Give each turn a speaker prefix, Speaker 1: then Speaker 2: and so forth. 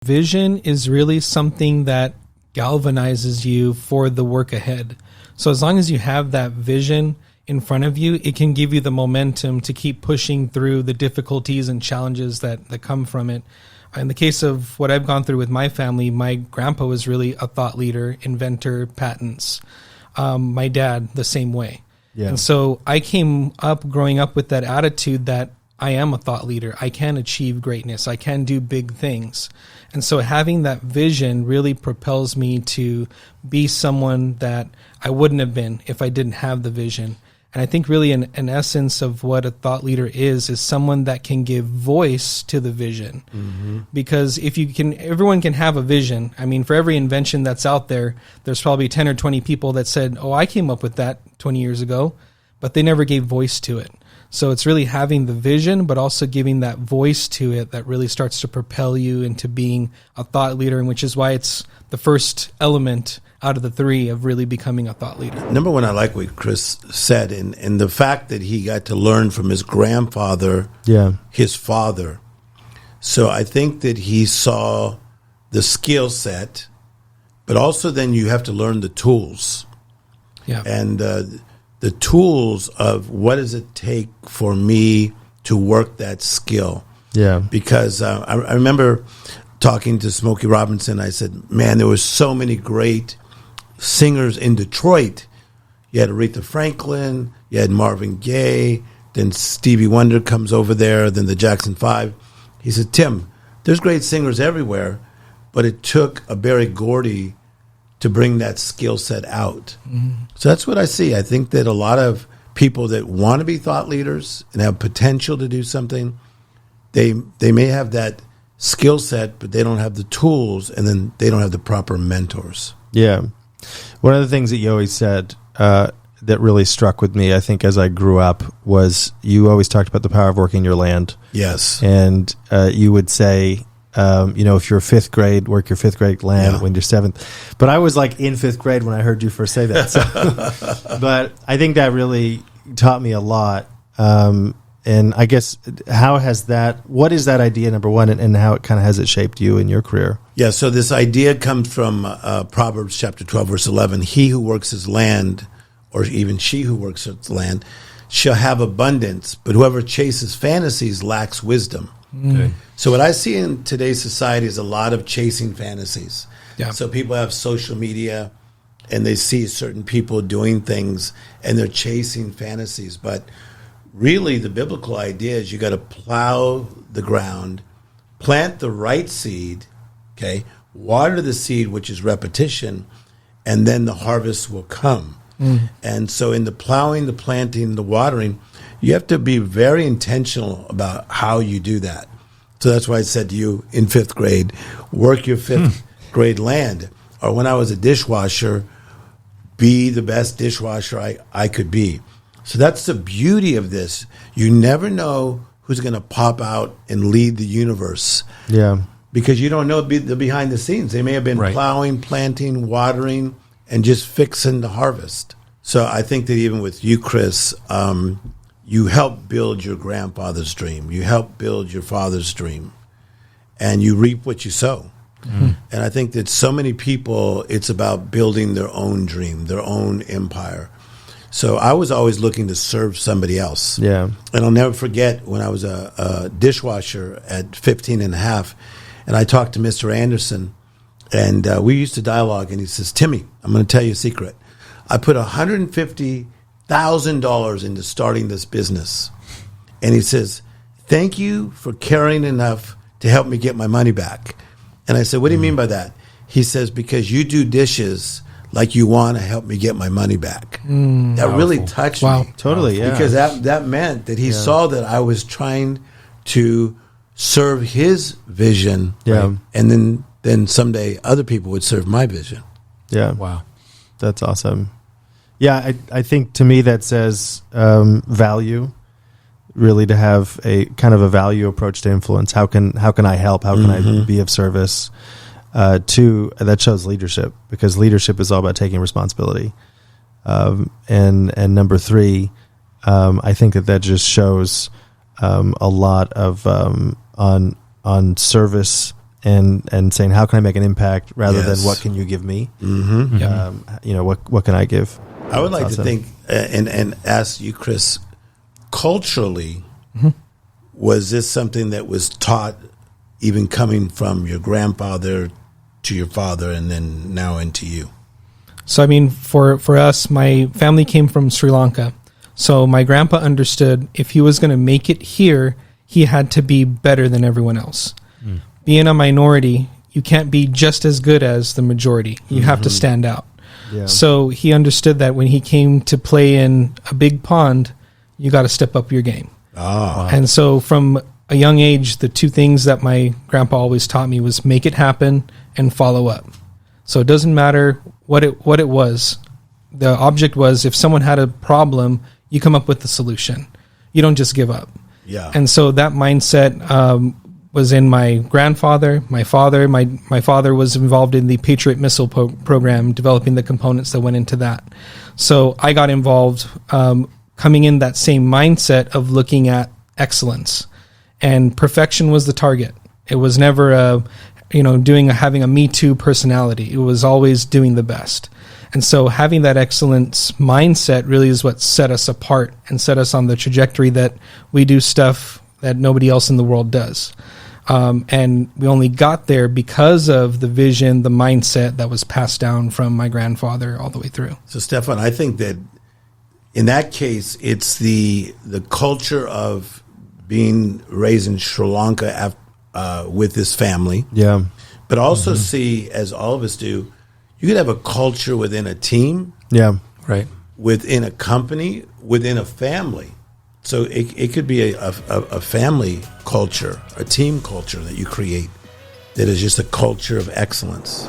Speaker 1: Vision is really something that galvanizes you for the work ahead. So as long as you have that vision in front of you, it can give you the momentum to keep pushing through the difficulties and challenges that come from it. In the case of what I've gone through with my family, my grandpa was really a thought leader, inventor, patents. My dad, the same way. Yeah. And so I came up growing up with that attitude that I am a thought leader. I can achieve greatness. I can do big things. And so having that vision really propels me to be someone that I wouldn't have been if I didn't have the vision. And I think really an essence of what a thought leader is someone that can give voice to the vision. Mm-hmm. Because if you can, everyone can have a vision. I mean, for every invention that's out there, there's probably 10 or 20 people that said, oh, I came up with that 20 years ago, but they never gave voice to it. So it's really having the vision, but also giving that voice to it that really starts to propel you into being a thought leader, and which is why it's the first element out of the three of really becoming a thought leader.
Speaker 2: Number one, I like what Chris said, and the fact that he got to learn from his grandfather, his father. So I think that he saw the skill set, but also then you have to learn the tools. Yeah. And the tools of what does it take for me to work that skill. Yeah. Because I remember talking to Smokey Robinson. I said, man, there were so many great singers in Detroit. You had Aretha Franklin, you had Marvin Gaye, then Stevie Wonder comes over there, then the Jackson 5. He said, Tim, there's great singers everywhere, but it took a Berry Gordy to bring that skill set out. Mm-hmm. So that's what I see. I think that a lot of people that want to be thought leaders and have potential to do something, they may have that skill set, but they don't have the tools, and then they don't have the proper mentors.
Speaker 3: Yeah. One of the things that you always said that really struck with me, I think, as I grew up, was you always talked about the power of working your land.
Speaker 2: Yes.
Speaker 3: And you would say, if you're fifth grade, work your fifth grade land when you're seventh. But I was like in fifth grade when I heard you first say that. So. But I think that really taught me a lot. And I guess what is that idea, number one, and how it kind of has it shaped you in your career?
Speaker 2: Yeah, so this idea comes from Proverbs chapter 12, verse 11. He who works his land, or even she who works his land, shall have abundance, but whoever chases fantasies lacks wisdom. Okay. So what I see in today's society is a lot of chasing fantasies. Yeah. So people have social media, and they see certain people doing things, and they're chasing fantasies. But really, the biblical idea is you got to plow the ground, plant the right seed, okay, water the seed, which is repetition, and then the harvest will come. Mm. And so in the plowing, the planting, the watering, you have to be very intentional about how you do that. So that's why I said to you in fifth grade, work your fifth grade land. Or when I was a dishwasher, be the best dishwasher I could be. So that's the beauty of this. You never know who's going to pop out and lead the universe. Yeah. Because you don't know the behind the scenes. They may have been plowing, planting, watering, and just fixing the harvest. So I think that even with you, Chris, you help build your grandfather's dream. You help build your father's dream. And you reap what you sow. Mm-hmm. And I think that so many people, it's about building their own dream, their own empire. So I was always looking to serve somebody else. Yeah. And I'll never forget when I was a dishwasher at 15 and a half, and I talked to Mr. Anderson, and we used to dialogue, and he says, Timmy, I'm going to tell you a secret. I put $150,000 into starting this business. And he says, thank you for caring enough to help me get my money back. And I said, what do you mean by that? He says, because you do dishes like you want to help me get my money back. That powerful. Really touched me.
Speaker 3: Totally, yeah.
Speaker 2: Because that meant that he saw that I was trying to serve his vision. Yeah. Right? And then someday other people would serve my vision.
Speaker 3: Yeah. Wow. That's awesome. Yeah, I think to me that says value, really, to have a kind of a value approach to influence. How can I help? How can I be of service? Two, that shows leadership, because leadership is all about taking responsibility. And number three, I think that just shows a lot of on service and saying, how can I make an impact rather
Speaker 2: Yes.
Speaker 3: than what can you give me?
Speaker 2: Mm-hmm.
Speaker 3: What can I give?
Speaker 2: I would like
Speaker 3: That's
Speaker 2: to
Speaker 3: awesome.
Speaker 2: think and ask you, Chris, culturally, was this something that was taught even coming from your grandfather to your father and then now into you?
Speaker 1: So, I mean, for us, my family came from Sri Lanka. So my grandpa understood if he was going to make it here, he had to be better than everyone else. Being a minority, you can't be just as good as the majority. You have to stand out.
Speaker 3: Yeah.
Speaker 1: So he understood that when he came to play in a big pond, you got to step up your game. And so from a young age, the two things that my grandpa always taught me was make it happen and follow up. So it doesn't matter what it was. The object was if someone had a problem, you come up with the solution. You don't just give up.
Speaker 2: Yeah.
Speaker 1: And so that mindset was in my grandfather, my father. My father was involved in the Patriot missile program, developing the components that went into that. So I got involved coming in that same mindset of looking at excellence. And perfection was the target. It was never having a Me Too personality. It was always doing the best. And so having that excellence mindset really is what set us apart and set us on the trajectory that we do stuff that nobody else in the world does. And we only got there because of the vision, the mindset that was passed down from my grandfather all the way through.
Speaker 2: So, Stefan, I think that in that case, it's the culture of being raised in Sri Lanka with this family.
Speaker 3: Yeah.
Speaker 2: But also see, as all of us do, you could have a culture within a team,
Speaker 3: Yeah.
Speaker 1: Right.
Speaker 2: within a company, within a family. So it could be a family culture, a team culture that you create that is just a culture of excellence.